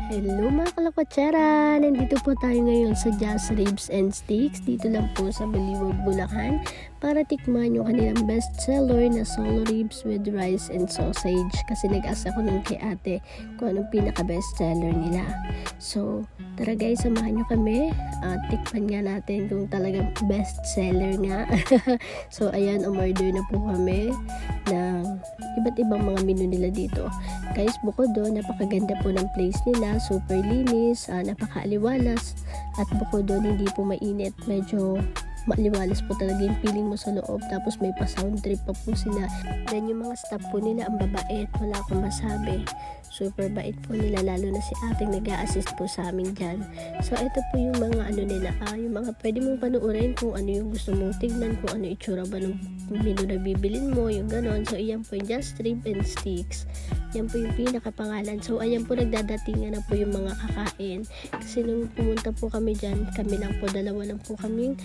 Hello mga kalakwatsara! Nandito po tayo ngayon sa Jazz Ribs and Steaks. Dito lang po sa Baliwag, Bulacan para tikman yung kanilang bestseller na solo ribs with rice and sausage. Kasi nag-ask ako nun kay ate kung anong pinaka-bestseller nila. So, tara guys, samahan nyo kami at tikman nga natin kung talagang bestseller nga. So, ayan, umorder na po kami ng iba't ibang mga menu nila dito. Guys, bukod doon, napakaganda po ng place nila, super linis, napakaaliwalas, at bukod doon, hindi po mainit, medyo maaliwalas po talaga yung feeling mo sa loob, tapos may pa-sound trip pa po sila. Then yung mga staff po nila, ang babait, wala akong masabi. Super bait po nila, lalo na si ating nag-a-assist po sa amin dyan. So, ito po yung mga ano nila, yung mga pwede mong panuorin kung ano yung gusto mong tignan, kung ano itsura ba ng menu na bibilin mo, yung ganon. So, iyan po yung Just Rib and Steaks. Yan po yung pinakapangalan. So, ayan po, nagdadatingan na po yung mga kakain. Kasi nung pumunta po kami dyan, kami lang po, dalawa lang po kaming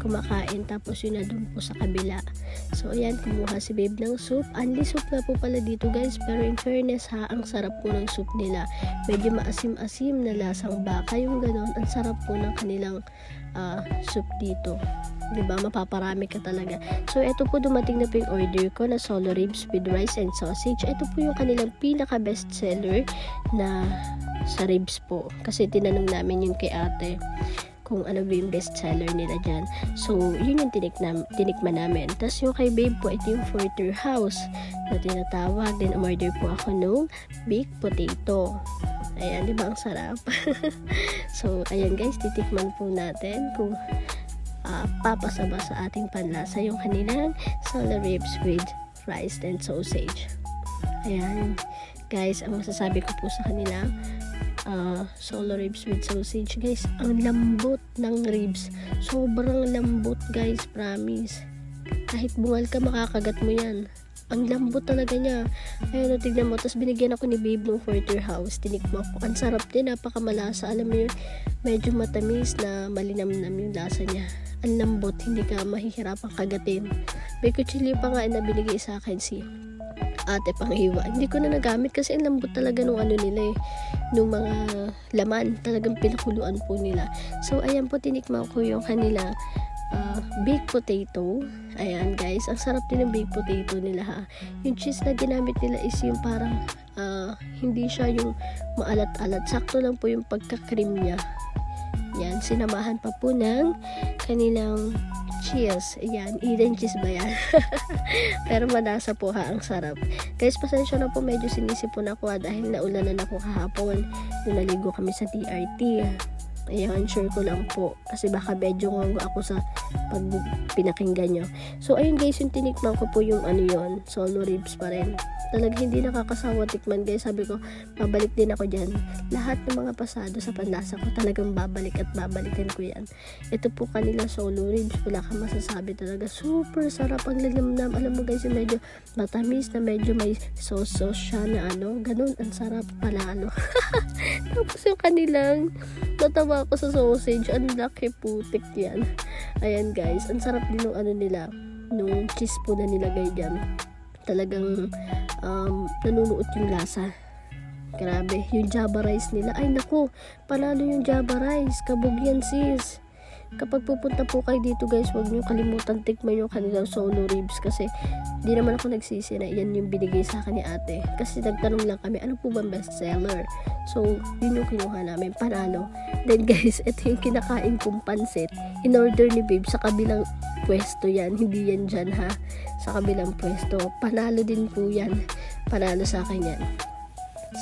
kumakain. Tapos yun na dun po sa kabila. So, ayan, kumuha si babe ng soup. Only soup na po pala dito guys. Pero in fairness ha, ang sarap po ng soup nila. Medyo maasim-asim na lasang baka. Yung ganon, ang sarap po ng kanilang soup dito. Diba? Mapaparami ka talaga. So, ito po dumating na po yung order ko na solo ribs with rice and sausage. Ito po yung kanilang pinaka-best seller na sa ribs po. Kasi tinanong namin yun kay ate kung ano ba yung best seller nila dyan. So, yun yung tinikman namin. Tapos yung kay babe po, ito yung Porterhouse na tinatawag. Then, umorder po ako ng baked potato. Ayan, di ba ang sarap? So, ayan guys, titikman po natin kung papasaba sa ating panlasa yung kanilang solo ribs with rice and sausage. Ayan guys, ang masasabi ko po sa kanila, solo ribs with sausage guys, ang lambot ng ribs, sobrang lambot guys, promise. Kahit bungal ka, makakagat mo yan. Ang lambot talaga niya. Ayun, tignan mo. Tapos binigyan ako ni babe ng Porterhouse. Tinikman ko. Ang sarap din. Napakamalasa. Alam mo yun, medyo matamis na malinamnam yung lasa niya. Ang lambot. Hindi ka mahihirapang kagatin. May kutsilyo pa nga na binigay sa akin si ate panghiwa. Hindi ko na nagamit kasi ang lambot talaga nung ano nila nung mga laman. Talagang pinakuluan po nila. So, ayan po, tinikman ko yung kanila baked potato. Ayan guys, ang sarap din ng baked potato nila ha. Yung cheese na ginamit nila is yung parang hindi siya yung maalat-alat, sakto lang po yung pagka-cream niya. Yan, sinamahan pa po ng kanilang cheese. Ayan, Eden cheese ba yan? Pero manasa po ha, ang sarap. Guys, pasensya na po, medyo sinisipon ako dahil naulanan ako kahapon nung naligo kami sa TRT. Ayan, sure ko lang po. Kasi baka medyo ngongo ako sa pag pinakinggan nyo. So, ayun guys, yung tinikman ko po yung ano yon, solo ribs pa rin. Talaga hindi nakakasawa tikman guys. Sabi ko, babalik din ako dyan. Lahat ng mga pasado sa panlasa ko, talagang babalik at babalikan ko yan. Ito po kanila solo ribs. Wala kang masasabi talaga. Super sarap ang lalamnam. Alam mo guys, yung medyo matamis na medyo may sauce siya na ano. Ganun, ang sarap palalo. Tapos yung kanilang natawa ako sa sausage. Ang laki putik yan. Ayan guys, ang sarap din ng ano nila, nung cheese po na nilagay dyan. Talagang nanunuot yung lasa. Grabe, yung java rice nila, ay naku, panalo yung java rice. Kabog yan sis. Kapag pupunta po kayo dito guys, huwag nyo kalimutan tikman yung kanilang solo ribs kasi di naman ako nagsisi na yan yung binigay sa akin ni ate. Kasi nagtanong lang kami, ano po bang bestseller? So, yun yung kinuha namin, panalo. Then guys, ito yung kinakain kong pansit. In order ni babe sa kabilang pwesto yan, hindi yan dyan ha. Sa kabilang pwesto, panalo din po yan. Panalo sa akin yan.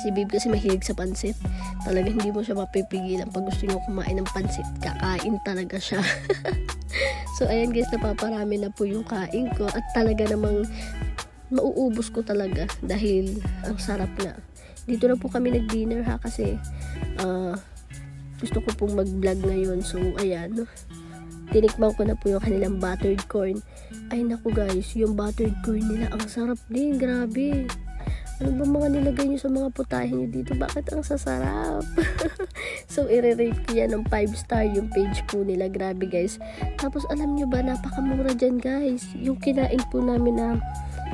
Si babe kasi mahilig sa pansit. Talagang hindi mo siya mapipigilan. Pag gusto nyo kumain ng pansit, kakain talaga siya. So, ayan guys, napaparami na po yung kain ko. At talaga namang mauubos ko talaga dahil ang sarap na. Dito na po kami nag-dinner ha kasi gusto ko pong mag-vlog ngayon. So, ayan. Tinikman ko na po yung kanilang buttered corn. Ay naku guys, yung buttered corn nila, ang sarap din. Grabe. Ano ba mga nilagay nyo sa mga putahe nyo dito? Bakit ang sasarap? So, i-rate ko yan ng 5 star yung page po nila. Grabe guys. Tapos, alam nyo ba, napakamura dyan guys. Yung kinain po namin na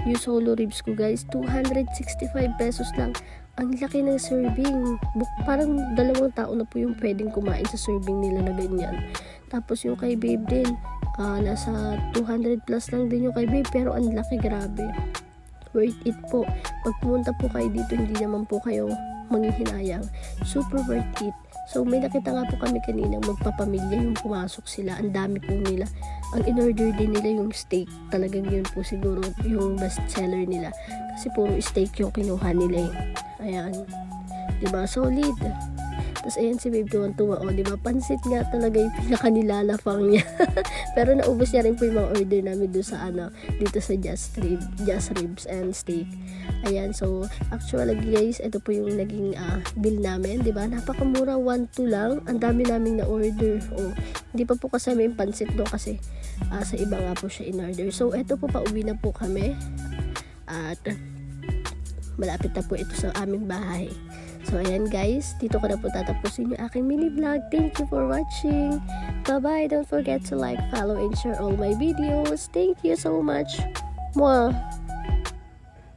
yung solo ribs ko guys, 265 pesos lang. ang laki ng serving. Parang 2 tao na po yung pwedeng kumain sa serving nila na ganyan. Tapos yung kay babe din, nasa 200 plus lang din yung kay babe, pero ang laki, grabe. Worth it po. Pag pumunta po kayo dito, hindi naman po kayo manghihinayang. Super worth it. So may nakita nga po kami kaninang magpapamilya, yung pumasok sila, ang dami po nila. Ang in-order din nila yung steak. Talagang yun po siguro yung best seller nila. Kasi puro steak yung kinuha nila eh. Ayan. Diba? Solid. Tapos ayan si babe tuwan-tuwa. O diba? Pansit nga talaga yung pinakanilalafang niya. Pero naubos niya rin po yung mga order namin doon sa dito sa Just Ribs and Steak. Ayan. So actually guys, ito po yung naging bill namin. Diba? Napakamura. 1-2 lang. Ang dami naming na-order. O, hindi pa po kasama yung pansit doon kasi sa iba nga po siya in-order. So ito po, pauwi na po kami. At malapit na po ito sa aming bahay. So, ayan guys, dito ko na po tatapusin yung aking mini vlog. Thank you for watching. Bye-bye. Don't forget to like, follow, and share all my videos. Thank you so much. Mwah!